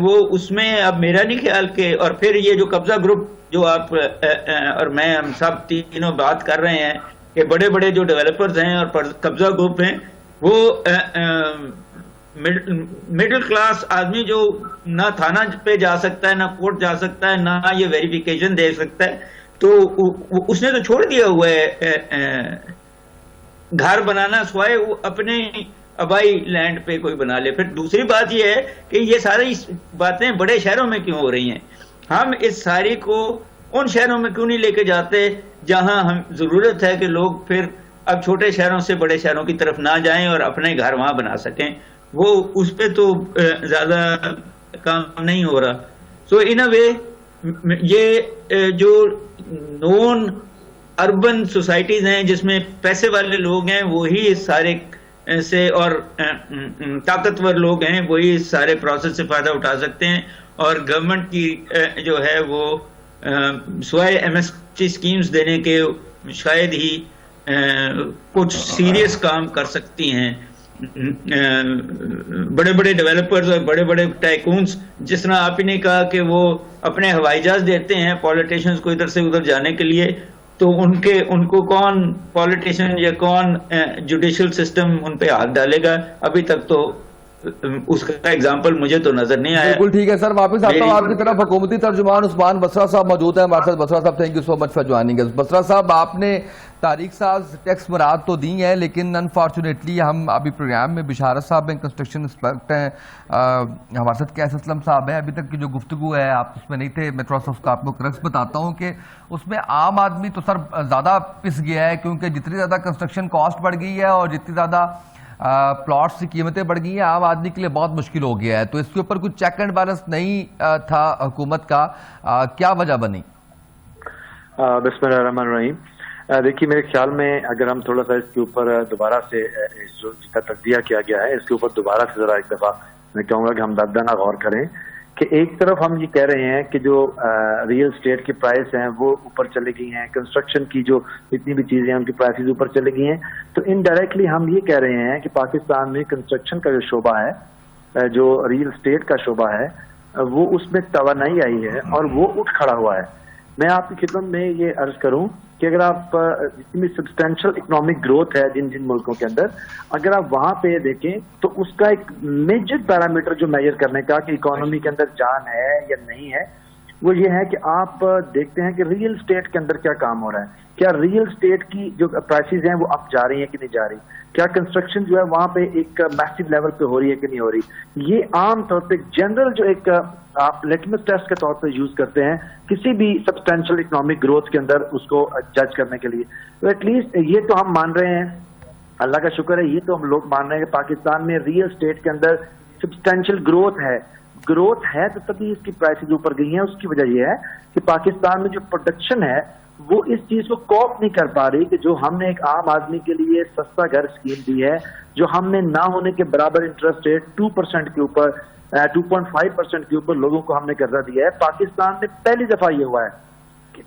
C: وہ اس میں اب میرا نہیں خیال کہ, اور پھر یہ جو قبضہ گروپ جو آپ اور میں ہم سب تینوں بات کر رہے ہیں کہ بڑے بڑے جو ڈیولپرز ہیں اور قبضہ گروپ ہیں, وہ مڈل کلاس آدمی جو نہ تھانہ پہ جا سکتا ہے, نہ کورٹ جا سکتا ہے, نہ یہ ویریفیکیشن دے سکتا ہے, تو اس نے تو چھوڑ دیا ہوا ہے گھر بنانا, سوائے وہ اپنے آبائی لینڈ پہ کوئی بنا لے. پھر دوسری بات یہ ہے کہ یہ ساری باتیں بڑے شہروں میں کیوں ہو رہی ہیں؟ ہم اس ساری کو ان شہروں میں کیوں نہیں لے کے جاتے جہاں ہم ضرورت ہے کہ لوگ پھر اب چھوٹے شہروں سے بڑے شہروں کی طرف نہ جائیں اور اپنے گھر وہاں بنا سکیں. وہ اس پہ تو زیادہ کام نہیں ہو رہا. سو ان اے وے یہ جو نون اربن سوسائٹیز ہیں جس میں پیسے والے لوگ ہیں وہی اس سارے سے, اور طاقتور لوگ ہیں وہی اس سارے پروسیس سے فائدہ اٹھا سکتے ہیں, اور گورنمنٹ کی جو ہے وہ سوائے ایم ایس ٹی اسکیمز دینے کے شاید ہی کچھ سیریس کام کر سکتی ہیں. بڑے بڑے ڈیولپرز اور بڑے بڑے ٹائکونز, جس طرح آپ ہی نے کہا کہ وہ اپنے ہوائی جہاز دیتے ہیں پالیٹیشینز کو ادھر سے ادھر جانے کے لیے, تو ان کو کون پالیٹیشین یا کون جوڈیشل سسٹم ان پہ ہاتھ ڈالے گا؟ ابھی تک تو اس کا ایگزامپل مجھے تو نظر نہیں آیا.
A: بالکل ٹھیک ہے سر, واپس آتا ہوں آپ کی طرف. حکومتی ترجمان عثمان بسرا صاحب موجود ہیں ہمارے ساتھ. بسرا صاحب thank you so much for joining us. Basra صاحب, آپ نے تاریخ ساز ٹیکس مراد تو دی ہیں, لیکن انفارچونیٹلی ہم ابھی پروگرام میں بشارت صاحب ہیں, کنسٹرکشن انسپیکٹر ہیں, ہمارے ساتھ کیس اسلم صاحب ہیں. ابھی تک کی جو گفتگو ہے آپ اس میں نہیں تھے, میں تھوڑا سا اس کا آپ کو کرکس بتاتا ہوں کہ اس میں عام آدمی تو سر زیادہ پس گیا ہے, کیونکہ جتنی زیادہ کنسٹرکشن کاسٹ بڑھ گئی ہے اور جتنی زیادہ پلاٹس کی قیمتیں بڑھ گئی ہیں, عام آدمی کے لیے بہت مشکل ہو گیا ہے. تو اس کے اوپر کوئی چیک اینڈ بیلنس نہیں تھا حکومت کا, کیا وجہ بنی؟
D: بسم اللہ الرحمن الرحیم. دیکھیے میرے خیال میں اگر ہم تھوڑا سا اس کے اوپر دوبارہ سے جو جس کا تجزیہ کیا گیا ہے اس کے اوپر دوبارہ سے ذرا ایک دفعہ میں کہوں گا کہ ہم دردانہ غور کریں کہ ایک طرف ہم یہ کہہ رہے ہیں کہ جو ریئل اسٹیٹ کی پرائس ہیں وہ اوپر چلی گئی ہیں, کنسٹرکشن کی جو جتنی بھی چیزیں ہیں ان کی پرائسز اوپر چلی گئی ہیں, تو انڈائریکٹلی ہم یہ کہہ رہے ہیں کہ پاکستان میں کنسٹرکشن کا جو شعبہ ہے, جو ریئل اسٹیٹ کا شعبہ ہے, وہ اس میں توانائی آئی ہے اور وہ اٹھ کھڑا ہوا ہے. میں آپ کی خدمت میں یہ عرض کروں کہ اگر آپ جتنی سبسٹینشل اکنامک گروتھ ہے جن ملکوں کے اندر, اگر آپ وہاں پہ دیکھیں تو اس کا ایک میجر پیرامیٹر جو میجر کرنے کا کہ اکانومی کے اندر جان ہے یا نہیں ہے, وہ یہ ہے کہ آپ دیکھتے ہیں کہ ریئل اسٹیٹ کے اندر کیا کام ہو رہا ہے. کیا ریئل اسٹیٹ کی جو پرائسز ہیں وہ اپ جا رہی ہیں کہ نہیں جا رہی, کیا کنسٹرکشن جو ہے وہاں پہ ایک میسو لیول پہ ہو رہی ہے کہ نہیں ہو رہی. یہ عام طور پہ جنرل جو ایک آپ لیٹمس ٹیسٹ کے طور پہ یوز کرتے ہیں کسی بھی سبسٹینشل اکنامک گروتھ کے اندر اس کو جج کرنے کے لیے. تو ایٹ لیسٹ یہ تو ہم مان رہے ہیں, اللہ کا شکر ہے, یہ تو ہم لوگ مان رہے ہیں کہ پاکستان میں ریئل اسٹیٹ کے اندر سبسٹینشل گروتھ ہے تو تبھی اس کی پرائسز اوپر گئی ہیں. اس کی وجہ یہ ہے کہ پاکستان میں جو پروڈکشن ہے وہ اس چیز کو کوپ نہیں کر پا رہی کہ جو ہم نے ایک عام آدمی کے لیے سستا گھر اسکیم دی ہے, جو ہم نے نہ ہونے کے برابر انٹرسٹ ریٹ 2% کے اوپر 2.5% کے اوپر لوگوں کو ہم نے قرضہ دیا ہے. پاکستان میں پہلی دفعہ یہ ہوا ہے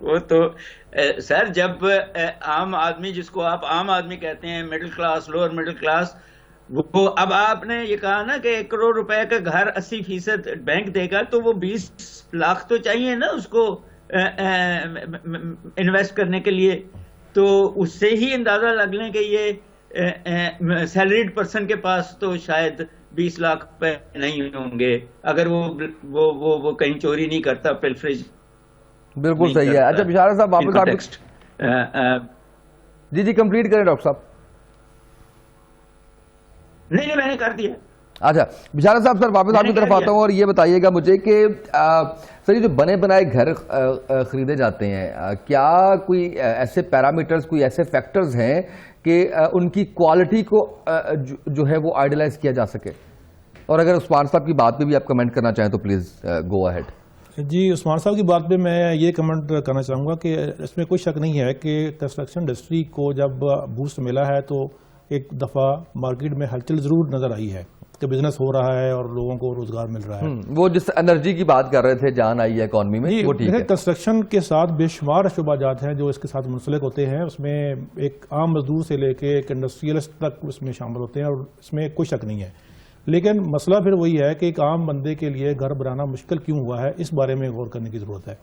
C: وہ تو سر جب عام آدمی، جس کو آپ عام آدمی کہتے ہیں، middle class, lower middle class, وہ اب آپ نے یہ کہا نا کہ 1 کروڑ روپے کا گھر 80% بینک دے گا، تو وہ 20 لاکھ تو چاہیے نا اس کو انویسٹ کرنے کے لیے. تو اس سے ہی اندازہ لگ لیں کہ یہ سیلریڈ پرسن کے پاس تو شاید 20 لاکھ روپے نہیں ہوں گے اگر وہ کہیں چوری نہیں کرتا، پلفریج.
A: بالکل صحیح ہے. اچھا بشارت صاحب واپس آپ جی کمپلیٹ کریں ڈاکٹر صاحب.
C: نہیں میں نے کر دیا.
A: اچھا بشارت صاحب سر واپس آپ کی طرف آتا ہوں اور یہ بتائیے گا مجھے کہ سر یہ جو بنے بنائے گھر خریدے جاتے ہیں، کیا کوئی ایسے پیرامیٹرز، کوئی ایسے فیکٹرز ہیں کہ ان کی کوالٹی کو جو ہے وہ آئیڈلائز کیا جا سکے؟ اور اگر عثمان صاحب کی بات پہ بھی آپ کمنٹ کرنا چاہیں تو پلیز گو اہیڈ.
B: جی عثمان صاحب کی بات پہ میں یہ کمنٹ کرنا چاہوں گا کہ اس میں کوئی شک نہیں ہے کہ کنسٹرکشن انڈسٹری کو جب بوسٹ ملا ہے تو ایک دفعہ مارکیٹ میں ہلچل ضرور نظر آئی ہے کہ بزنس ہو رہا ہے اور لوگوں کو روزگار مل رہا ہے.
A: وہ جس انرجی کی بات کر رہے تھے، جان آئی ہے اکانومی میں، وہ ٹھیک ہے.
B: کنسٹرکشن کے ساتھ بے شمار شعبہ جات ہیں جو اس کے ساتھ منسلک ہوتے ہیں. اس میں ایک عام مزدور سے لے کے ایک انڈسٹریلسٹ تک اس میں شامل ہوتے ہیں، اور اس میں کوئی شک نہیں ہے. لیکن مسئلہ پھر وہی ہے کہ ایک عام بندے کے لیے گھر بنانا مشکل کیوں ہوا ہے، اس بارے میں غور کرنے کی ضرورت ہے.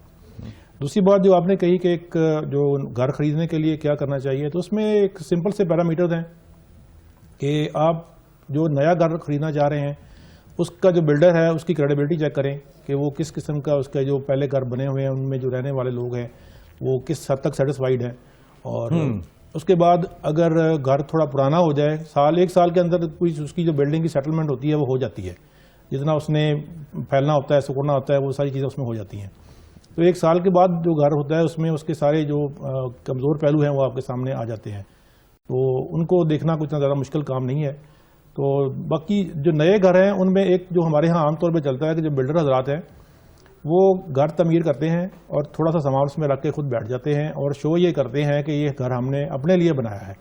B: دوسری بات جو آپ نے کہی کہ ایک جو گھر خریدنے کے لیے کیا کرنا چاہیے، تو اس میں ایک سمپل سے پیرامیٹرز ہیں کہ آپ جو نیا گھر خریدنا چاہ رہے ہیں اس کا جو بلڈر ہے اس کی کریڈیبلٹی چیک کریں کہ وہ کس قسم کا، اس کے جو پہلے گھر بنے ہوئے ہیں ان میں جو رہنے والے لوگ ہیں وہ کس حد تک سیٹسفائیڈ ہیں. اور اس کے بعد اگر گھر تھوڑا پرانا ہو جائے، ایک سال کے اندر کوئی اس کی جو بلڈنگ کی سیٹلمنٹ ہوتی ہے وہ ہو جاتی ہے، جتنا اس نے پھیلنا ہوتا ہے، سکڑنا ہوتا ہے، وہ ساری چیزیں اس میں ہو جاتی ہیں. تو 1 سال کے بعد جو گھر ہوتا ہے اس میں اس کے سارے جو کمزور پہلو ہیں وہ آپ کے سامنے آ جاتے ہیں. تو ان کو دیکھنا کچھ زیادہ مشکل کام نہیں ہے. تو باقی جو نئے گھر ہیں ان میں ایک جو ہمارے ہاں عام طور پہ چلتا ہے کہ جو بلڈر حضرات ہیں وہ گھر تعمیر کرتے ہیں اور تھوڑا سا سامان اس میں رکھ کے خود بیٹھ جاتے ہیں اور شو یہ کرتے ہیں کہ یہ گھر ہم نے اپنے لیے بنایا ہے.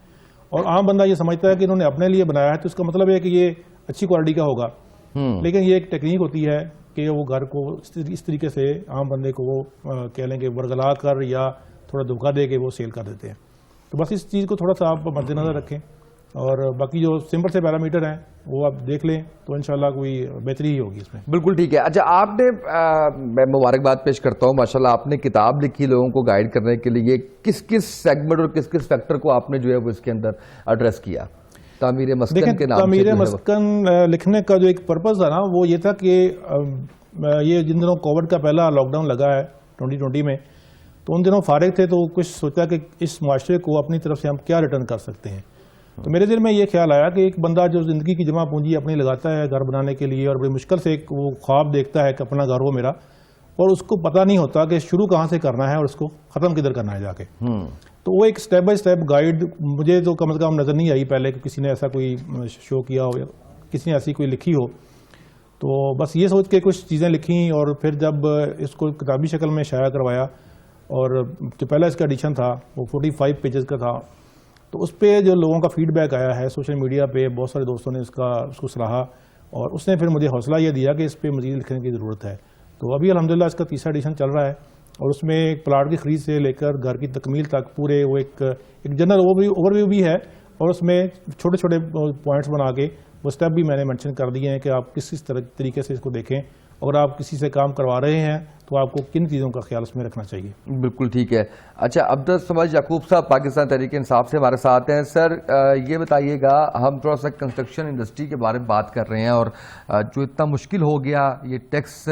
B: اور عام بندہ یہ سمجھتا ہے کہ انہوں نے اپنے لیے بنایا ہے تو اس کا مطلب ہے کہ یہ اچھی کوالٹی کا ہوگا. لیکن یہ ایک ٹیکنیک ہوتی ہے کہ وہ گھر کو اس طریقے سے عام بندے کو وہ کہہ لیں کہ ورگلا کر یا تھوڑا دھوکہ دے کے وہ سیل کر دیتے ہیں. تو بس اس چیز کو تھوڑا سا آپ مد نظر رکھیں، اور باقی جو سمپل سے پیرامیٹر ہیں وہ آپ دیکھ لیں تو انشاءاللہ کوئی بہتری ہی ہوگی اس میں.
A: بالکل ٹھیک ہے. اچھا آپ نے میں مبارکباد پیش کرتا ہوں، ماشاءاللہ آپ نے کتاب لکھی لوگوں کو گائیڈ کرنے کے لیے. کس کس سیگمنٹ اور کس کس فیکٹر کو آپ نے جو ہے وہ اس کے اندر ایڈریس کیا؟ تعمیر مسکن کے نام سے
B: تعمیر مسکن لکھنے کا جو ایک پرپز تھا نا وہ یہ تھا کہ یہ جن دنوں کووڈ کا پہلا لاک ڈاؤن لگا ہے 2020 میں، تو ان دنوں فارغ تھے تو کچھ سوچا کہ اس معاشرے کو اپنی طرف سے ہم کیا ریٹرن کر سکتے ہیں. تو میرے ذہن میں یہ خیال آیا کہ ایک بندہ جو زندگی کی جمع پونجی اپنی لگاتا ہے گھر بنانے کے لیے اور بڑی مشکل سے ایک وہ خواب دیکھتا ہے کہ اپنا گھر ہو میرا، اور اس کو پتہ نہیں ہوتا کہ شروع کہاں سے کرنا ہے اور اس کو ختم کدھر کرنا ہے جا کے. تو وہ ایک سٹیپ بائی سٹیپ گائیڈ مجھے تو کم از کم نظر نہیں آئی پہلے کہ کسی نے ایسا کوئی شو کیا ہو یا کسی نے ایسی کوئی لکھی ہو. تو بس یہ سوچ کے کچھ چیزیں لکھیں، اور پھر جب اس کو کتابی شکل میں شائع کروایا، اور جو پہلا اس کا ایڈیشن تھا وہ 45 پیجز کا تھا، تو اس پہ جو لوگوں کا فیڈ بیک آیا ہے سوشل میڈیا پہ، بہت سارے دوستوں نے اس کو سراہا، اور اس نے پھر مجھے حوصلہ یہ دیا کہ اس پہ مزید لکھنے کی ضرورت ہے. تو ابھی الحمدللہ اس کا 3را ایڈیشن چل رہا ہے، اور اس میں ایک پلاٹ کی خرید سے لے کر گھر کی تکمیل تک پورے وہ ایک جنرل اوور ویو بھی ہے، اور اس میں چھوٹے چھوٹے پوائنٹس بنا کے وہ سٹیپ بھی میں نے مینشن کر دیے ہیں کہ آپ کس طریقے سے اس کو دیکھیں. اگر آپ کسی سے کام کروا رہے ہیں تو آپ کو کن چیزوں کا خیال اس میں رکھنا چاہیے. بالکل
A: ٹھیک ہے. اچھا عبدالصمد یعقوب صاحب پاکستان تحریک انصاف سے ہمارے ساتھ ہیں. سر یہ بتائیے گا، ہم تھوڑا سا کنسٹرکشن انڈسٹری کے بارے میں بات کر رہے ہیں، اور جو اتنا مشکل ہو گیا یہ ٹیکس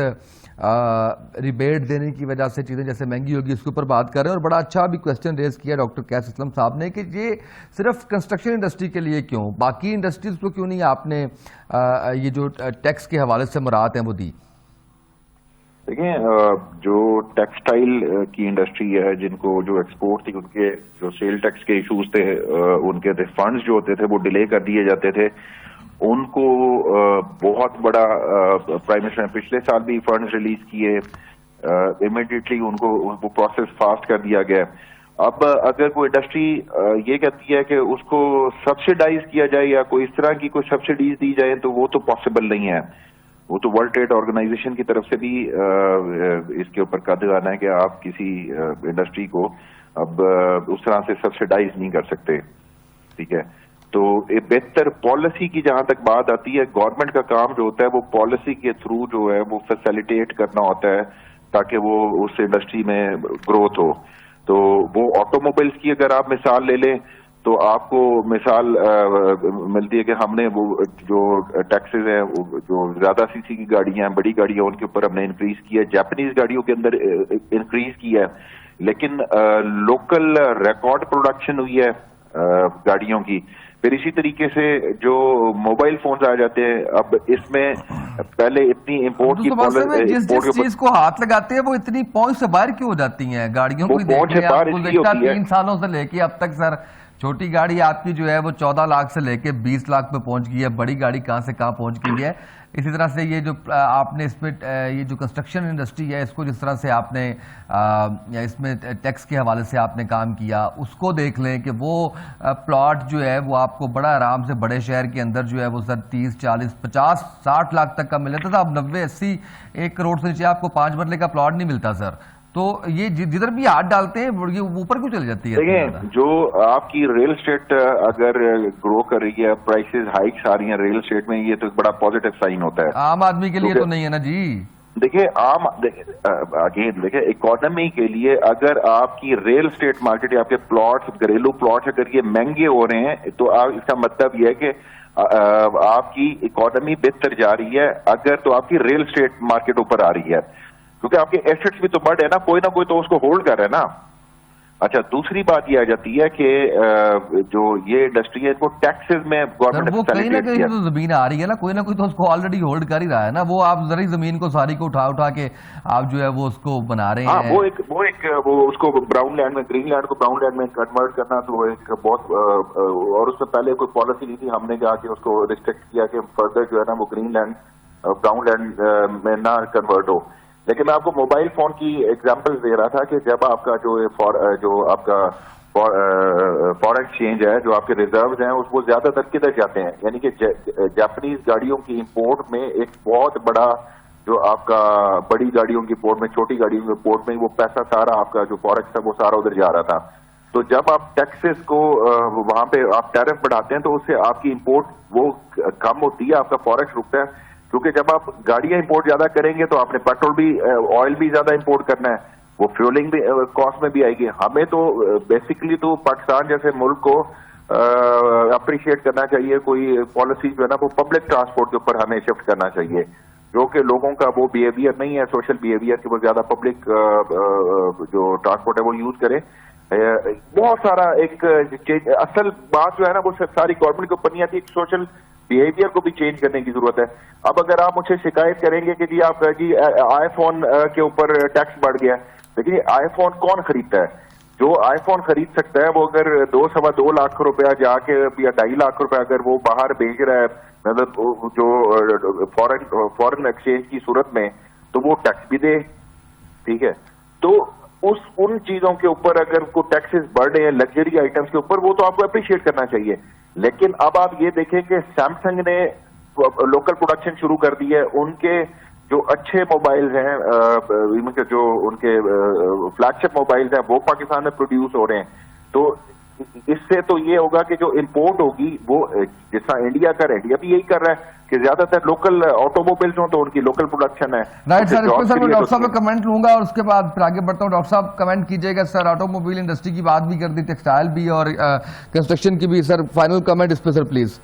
A: ریبیٹ دینے کی وجہ سے چیزیں جیسے مہنگی ہوگی، اس کے اوپر بات کر رہے ہیں. اور بڑا اچھا بھی کویسچن ریز کیا ڈاکٹر قیس اسلم صاحب نے کہ یہ صرف کنسٹرکشن انڈسٹری کے لیے کیوں، باقی انڈسٹریز کو کیوں نہیں آپ نے یہ جو ٹیکس کے حوالے سے مراعات ہیں وہ دی؟
E: دیکھیں جو ٹیکسٹائل کی انڈسٹری ہے، جن کو جو ایکسپورٹ تھی، ان کے جو سیل ٹیکس کے ایشوز تھے، ان کے فنڈز جو ہوتے تھے وہ ڈیلے کر دیے جاتے تھے. ان کو بہت بڑا پرائم منسٹر نے پچھلے سال بھی فنڈز ریلیز کیے، امیڈیٹلی ان کو وہ پروسیس فاسٹ کر دیا گیا. اب اگر کوئی انڈسٹری یہ کہتی ہے کہ اس کو سبسیڈائز کیا جائے یا کوئی اس طرح کی کوئی سبسڈیز دی جائے تو وہ تو پاسبل نہیں ہے. وہ تو ورلڈ ٹریڈ آرگنائزیشن کی طرف سے بھی اس کے اوپر قد آنا ہے کہ آپ کسی انڈسٹری کو اب اس طرح سے سبسیڈائز نہیں کر سکتے. ٹھیک ہے, تو ایک بہتر پالیسی کی جہاں تک بات آتی ہے, گورنمنٹ کا کام جو ہوتا ہے وہ پالیسی کے تھرو جو ہے وہ فیسیلیٹیٹ کرنا ہوتا ہے تاکہ وہ اس انڈسٹری میں گروتھ ہو. تو وہ آٹو موبائلس کی اگر آپ مثال لے لیں تو آپ کو مثال ملتی ہے کہ ہم نے وہ جو ٹیکسز ہیں جو زیادہ سی سی کی گاڑیاں ہیں, بڑی گاڑیاں, ان کے اوپر ہم نے انکریز کیا ہے. جاپنیز گاڑیوں کے اندر انکریز کیا ہے, لیکن لوکل ریکارڈ پروڈکشن ہوئی ہے گاڑیوں کی. پھر اسی طریقے سے جو موبائل فونز آ جاتے ہیں, اب اس میں پہلے اتنی امپورٹ کی
A: جس چیز کو ہاتھ لگاتے ہیں وہ اتنی پہنچ سے باہر کیوں ہو جاتی ہیں گاڑیوں کی؟ گزشتہ 3 سالوں سے لے کے اب تک سر چھوٹی گاڑی آپ کی جو ہے وہ 14 لاکھ سے لے کے 20 لاکھ پہ پہنچ گئی ہے, بڑی گاڑی کہاں سے کہاں پہنچ گئی ہے. اسی طرح سے یہ جو آپ نے اس میں یہ جو کنسٹرکشن انڈسٹری ہے اس کو جس طرح سے آپ نے اس میں ٹیکس کے حوالے سے آپ نے کام کیا, اس کو دیکھ لیں کہ وہ پلاٹ جو ہے وہ آپ کو بڑا آرام سے بڑے شہر کے اندر جو ہے وہ سر 30 40 50 60 لاکھ تک کا مل جاتا تھا. اب 90 80 1 کروڑ سے نیچے آپ کو 5 مرلے کا پلاٹ نہیں ملتا سر. تو یہ جدھر بھی ہاتھ ڈالتے ہیں یہ اوپر کیوں چلی جاتی ہے؟
E: دیکھیں, جو آپ کی ریل اسٹیٹ اگر گرو کر رہی ہے, پرائسز ہائکس آ رہی ہیں ریل اسٹیٹ میں, یہ تو ایک بڑا پازیٹیو سائن ہوتا ہے.
A: عام آدمی کے لیے تو نہیں ہے نا جی.
E: دیکھیں اگین دیکھیں اکانومی کے لیے اگر آپ کی ریل اسٹیٹ مارکیٹ یا آپ کے پلاٹس, گھریلو پلاٹس اگر یہ مہنگے ہو رہے ہیں تو اس کا مطلب یہ ہے کہ آپ کی اکانومی بہتر جا رہی ہے. اگر تو آپ کی ریل اسٹیٹ مارکیٹ اوپر آ رہی ہے, کیونکہ آپ کے ایسٹس بھی تو بڑھ ہے نا, کوئی نہ کوئی تو اس کو ہولڈ کر رہا ہے نا. اچھا, دوسری بات یہ آ جاتی ہے کہ جو یہ انڈسٹری ہے اس کو ٹیکسز میں گورنمنٹ
A: وہ کہیں نہ کہیں تو زمین آ رہی ہے نا, کوئی نہ کوئی تو اس کو آلریڈی ہولڈ کر ہی رہا ہے نا. وہ آپ ذرا زمین کو ساری کو اٹھا کے آپ جو ہے وہ اس کو بنا رہے ہیں.
E: وہ اس کو براؤن لینڈ میں, گرین لینڈ کو براؤن لینڈ میں کنورٹ کرنا تو ایک بہت, اور اس میں پہلے کوئی پالیسی نہیں تھی. ہم نے جا کے اس کو ریسٹرکٹ کیا کہ فردر جو ہے نا وہ گرین لینڈ براؤن لینڈ میں نہ کنورٹ ہو. لیکن میں آپ کو موبائل فون کی ایگزامپل دے رہا تھا کہ جب آپ کا جو آپ کا فارن ایکسچینج ہے, جو آپ کے ریزروز ہیں, وہ زیادہ تر کدھر جاتے ہیں, یعنی کہ جاپنیز گاڑیوں کی امپورٹ میں ایک بہت بڑا جو آپ کا بڑی گاڑیوں کی امپورٹ میں, چھوٹی گاڑیوں کی امپورٹ میں وہ پیسہ سارا آپ کا جو فارکس ہے وہ سارا ادھر جا رہا تھا. تو جب آپ ٹیکسز کو وہاں پہ آپ ٹیرف بڑھاتے ہیں تو اس سے آپ کی امپورٹ وہ کم ہوتی ہے, آپ کا فارکس رکتا ہے. کیونکہ جب آپ گاڑیاں امپورٹ زیادہ کریں گے تو آپ نے پیٹرول بھی, آئل بھی زیادہ امپورٹ کرنا ہے, وہ فیولنگ بھی کاسٹ میں بھی آئے گی. ہمیں تو بیسیکلی تو پاکستان جیسے ملک کو اپریشیٹ کرنا چاہیے, کوئی پالیسی جو ہے نا وہ پبلک ٹرانسپورٹ کے اوپر ہمیں شفٹ کرنا چاہیے, جو کہ لوگوں کا وہ بیہیویئر نہیں ہے سوشل بیہیویئر کہ وہ زیادہ پبلک جو ٹرانسپورٹ ہے وہ یوز کرے. بہت سارا ایک اصل بات جو ہے نا وہ ساری گورنمنٹ کے اوپر نہیں آتی, ایک سوشل بیہیویئر کو بھی چینج کرنے کی ضرورت ہے. اب اگر آپ مجھ سے شکایت کریں گے کہ جی آپ جی آئی فون کے اوپر ٹیکس بڑھ گیا, لیکن آئی فون کون خریدتا ہے؟ جو آئی فون خرید سکتا ہے وہ اگر 2.25 لاکھ روپیہ جا کے یا 2.5 لاکھ روپے اگر وہ باہر بھیج رہا ہے, مطلب جو فورن ایکسچینج کی صورت میں, تو وہ ٹیکس بھی دے. ٹھیک ہے, تو ان چیزوں کے اوپر اگر کو ٹیکسز بڑھ رہے ہیں لگژری آئٹمس کے اوپر, وہ تو آپ کو اپریشیٹ کرنا چاہیے. لیکن اب آپ یہ دیکھیں کہ سیمسنگ نے لوکل پروڈکشن شروع کر دی ہے. ان کے جو اچھے موبائلز ہیں, جو ان کے فلیگ شپ موبائلز ہیں, وہ پاکستان میں پروڈیوس ہو رہے ہیں. تو اس سے تو یہ ہوگا کہ جو امپورٹ ہوگی وہ جس طرح انڈیا کا, انڈیا بھی یہی کر رہا ہے کہ زیادہ تر لوکل آٹو موبائلز ہوں تو ان کی لوکل پروڈکشن ہے.
A: رائٹ سر, اس پہ سر میں ڈاکٹر صاحب کا کمنٹ لوں گا اور اس کے بعد پھر آگے بڑھتا ہوں. ڈاکٹر صاحب کمنٹ کیجئے گا. سر آٹو موبائل انڈسٹری کی بات بھی کر دی, ٹیکسٹائل بھی اور کنسٹرکشن کی بھی. سر فائنل کمنٹ اس پہ سر پلیز.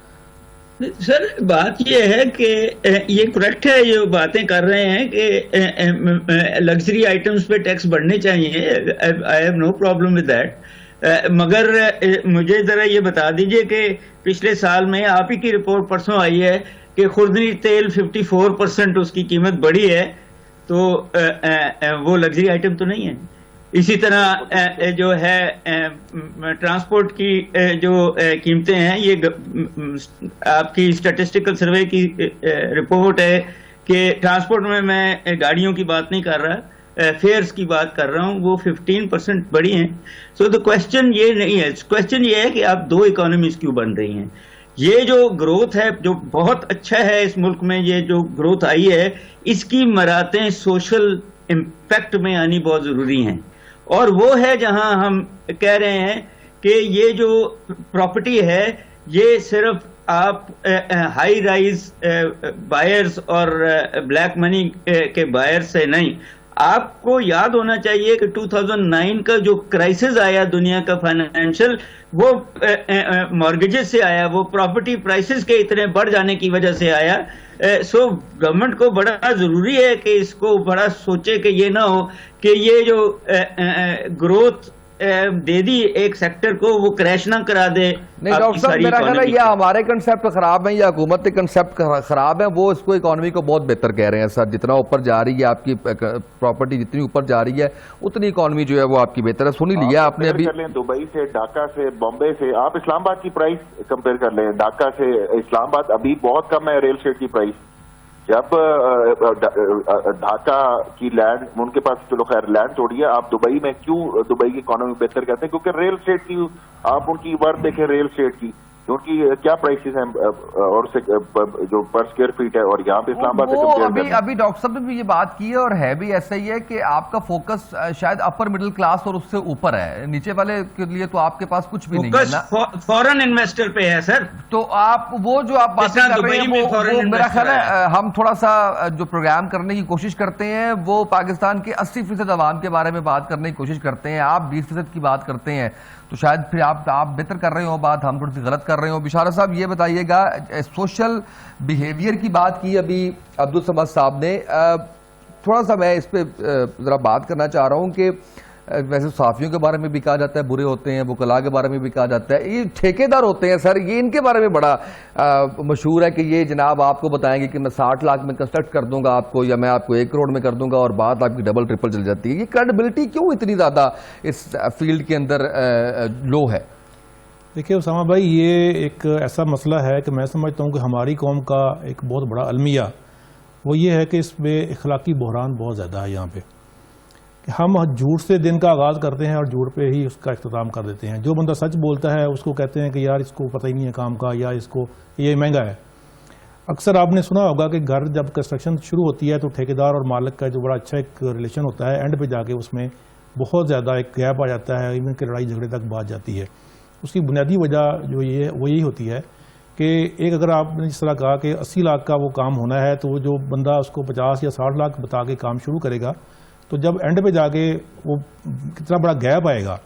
C: سر بات یہ ہے کہ یہ کریکٹ ہے, یہ باتیں کر رہے ہیں کہ لگژری آئٹمس پہ ٹیکس بڑھنے چاہیے. I have no problem with that. مگر مجھے ذرا یہ بتا دیجئے کہ پچھلے سال میں آپ ہی کی رپورٹ پرسوں آئی ہے کہ خوردنی تیل 54% اس کی قیمت بڑھی ہے, تو وہ لگژری آئٹم تو نہیں ہے. اسی طرح جو ہے ٹرانسپورٹ کی جو قیمتیں ہیں, یہ آپ کی اسٹیٹسٹیکل سروے کی رپورٹ ہے کہ ٹرانسپورٹ میں گاڑیوں کی بات نہیں کر رہا, فیئرز کی بات کر رہا ہوں, وہ 15% بڑی ہیں. سو دا کوشچن یہ نہیں ہے, کوشچن یہ ہے کہ آپ دو اکانومیز کیوں بن رہی ہیں. یہ جو گروتھ ہے جو بہت اچھا ہے اس ملک میں، یہ جو گروتھ آئی ہے اس کی مراتیں سوشل امپیکٹ میں آنی بہت ضروری ہیں، اور وہ ہے جہاں ہم کہہ رہے ہیں کہ یہ جو پراپرٹی ہے یہ صرف آپ ہائی رائز بائرز اور بلیک منی کے بائر سے نہیں، آپ کو یاد ہونا چاہیے کہ 2009 کا جو کرائسس آیا دنیا کا فائنینشل، وہ مارگیجز سے آیا، وہ پراپرٹی پرائسز کے اتنے بڑھ جانے کی وجہ سے آیا۔ سو گورنمنٹ کو بڑا ضروری ہے کہ اس کو بڑا سوچے کہ یہ نہ ہو کہ یہ جو گروتھ دے دی ایک سیکٹر کو وہ کریش نہ کرا دے۔
A: نہیں ڈاکٹر صاحب، میرا خیال ہے یہ ہمارے کنسیپٹ خراب ہیں یا حکومت کے کنسیپٹ خراب ہیں، وہ اس کو اکانومی کو بہت بہتر کہہ رہے ہیں سر، جتنا اوپر جا رہی ہے آپ کی پراپرٹی جتنی اوپر جا رہی ہے اتنی اکانومی جو ہے وہ آپ کی بہتر ہے۔ سن ہی لیا آپ نے ابھی،
E: دبئی سے، ڈھاکہ سے، بامبے سے، آپ اسلام آباد کی پرائس کمپیئر کر لیں، ڈھاکہ سے اسلام آباد ابھی بہت کم ہے ریل اسٹیٹ کی پرائس۔ جب ڈھاکہ کی لینڈ، ان کے پاس چلو خیر لینڈ تھوڑی ہے، آپ دبئی میں کیوں دبئی کی اکانومی بہتر کرتے ہیں؟ کیونکہ ریل اسٹیٹ کی آپ ان کی ورتھ دیکھیں، ریل اسٹیٹ کی ان کی کیا پرائسز ہیں اور جو پر اسکوائر فیٹ ہے، اور یہاں پہ اسلام آباد سے کمپیئر کرتے ہیں۔
A: ابھی ڈاکٹر صاحب نے بھی یہ بات کی ہے اور ہے بھی ایسا ہی ہے کہ آپ کا فوکس شاید اپر مڈل کلاس اور اس سے اوپر ہے، نیچے والے کے لیے تو آپ کے پاس کچھ بھی نہیں ہے نا،
C: فورن انویسٹر پہ ہے سر۔
A: تو آپ وہ جو آپ باتیں کر رہے ہیں وہ میرا خیال ہے ہم تھوڑا سا جو پروگرام کرنے کی کوشش کرتے ہیں وہ پاکستان کے 80% عوام کے بارے میں بات کرنے کی کوشش کرتے ہیں، آپ 20% کی بات کرتے ہیں، تو شاید پھر آپ بہتر کر رہے ہوں بات، ہم تھوڑی سی غلط کر رہے ہوں۔ بشارت صاحب یہ بتائیے گا، سوشل بیہیویئر کی بات کی ابھی عبدالصمد صاحب نے، تھوڑا سا میں اس پہ ذرا بات کرنا چاہ رہا ہوں کہ ویسے صحافیوں کے بارے میں بھی کہا جاتا ہے برے ہوتے ہیں، وکلاء کے بارے میں بھی کہا جاتا ہے، یہ ٹھیکیدار ہوتے ہیں سر، یہ ان کے بارے میں بڑا مشہور ہے کہ یہ جناب آپ کو بتائیں گے کہ میں 60 لاکھ میں کنسٹرکٹ کر دوں گا آپ کو، یا میں آپ کو 1 کروڑ میں کر دوں گا، اور بات آپ کی ڈبل ٹرپل چل جاتی ہے۔ یہ کریڈیبلٹی کیوں اتنی زیادہ اس فیلڈ کے اندر لو ہے؟
B: دیکھیے اسامہ بھائی، یہ ایک ایسا مسئلہ ہے کہ میں سمجھتا ہوں کہ ہماری قوم کا ایک بہت بڑا المیہ وہ یہ ہے کہ اس میں اخلاقی بحران بہت زیادہ ہے یہاں پہ، کہ ہم جھوٹ سے دن کا آغاز کرتے ہیں اور جھوٹ پہ ہی اس کا اختتام کر دیتے ہیں۔ جو بندہ سچ بولتا ہے اس کو کہتے ہیں کہ یار اس کو پتہ ہی نہیں ہے کام کا، یا اس کو یہ مہنگا ہے۔ اکثر آپ نے سنا ہوگا کہ گھر جب کنسٹرکشن شروع ہوتی ہے تو ٹھیکیدار اور مالک کا جو بڑا اچھا ایک ریلیشن ہوتا ہے، اینڈ پہ جا کے اس میں بہت زیادہ ایک گیپ آ جاتا ہے، ایون کہ لڑائی جھگڑے تک بات جاتی ہے۔ اس کی بنیادی وجہ جو وہ یہی ہوتی ہے کہ ایک اگر آپ نے جس طرح کہا کہ 80 لاکھ کا وہ کام ہونا ہے، تو وہ جو بندہ اس کو 50 یا 60 لاکھ بتا کے کام شروع کرے گا، تو جب اینڈ پہ جا کے وہ کتنا بڑا گیپ آئے گا۔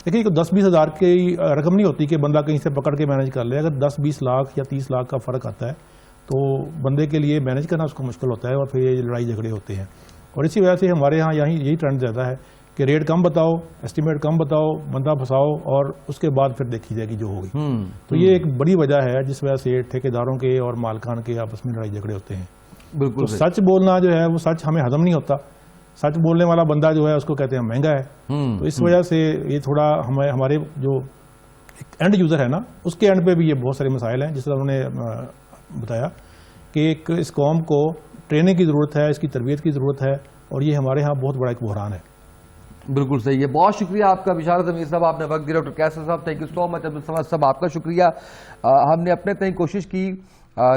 B: دیکھیے 10-20 ہزار کی رقم نہیں ہوتی کہ بندہ کہیں سے پکڑ کے مینیج کر لے، اگر 10-20 لاکھ یا 30 لاکھ کا فرق آتا ہے تو بندے کے لیے مینیج کرنا اس کو مشکل ہوتا ہے، اور پھر یہ لڑائی جھگڑے ہوتے ہیں۔ اور اسی وجہ سے ہمارے ہاں یہی ٹرینڈ زیادہ ہے کہ ریٹ کم بتاؤ، ایسٹیمیٹ کم بتاؤ، بندہ پھنساؤ، اور اس کے بعد پھر دیکھی جائے گی جو ہوگی۔ تو یہ ایک بڑی وجہ ہے جس وجہ سے ٹھیکیداروں کے اور مالکان کے آپس میں لڑائی جھگڑے ہوتے ہیں۔
A: بالکل
B: سچ بولنا جو ہے وہ سچ ہمیں ہضم نہیں ہوتا، سچ بولنے والا بندہ جو ہے اس کو کہتے ہیں مہنگا ہے۔ تو اس وجہ سے یہ تھوڑا ہمارے جو اینڈ یوزر ہے نا، اس کے اینڈ پہ بھی یہ بہت سارے مسائل ہیں، جس طرح انہوں نے بتایا کہ اس قوم کو ٹریننگ کی ضرورت ہے، اس کی تربیت کی ضرورت ہے، اور یہ ہمارے ہاں بہت بڑا ایک بحران ہے۔
A: بالکل صحیح ہے، بہت شکریہ آپ کا بشارت امیر صاحب، آپ نے وقت دیا۔ ڈاکٹر کیسر صاحب تھینک یو سو مچ، عبدالصمد صاحب آپ کا شکریہ۔ ہم نے اپنے تئیں کوشش کی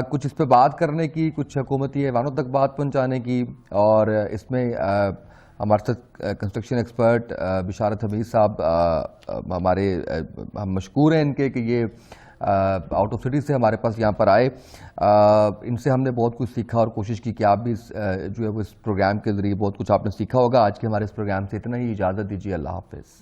A: کچھ اس پہ بات کرنے کی، کچھ حکومتی ایوانوں تک بات پہنچانے کی، اور اس میں ہمارے ساتھ کنسٹرکشن ایکسپرٹ بشارت حمید صاحب ہم مشکور ہیں ان کے کہ یہ آؤٹ آف سٹی سے ہمارے پاس یہاں پر آئے۔ ان سے ہم نے بہت کچھ سیکھا اور کوشش کی کہ آپ بھی جو ہے وہ اس پروگرام کے ذریعے بہت کچھ آپ نے سیکھا ہوگا۔ آج کے ہمارے اس پروگرام سے اتنا ہی، اجازت دیجیے، اللہ حافظ۔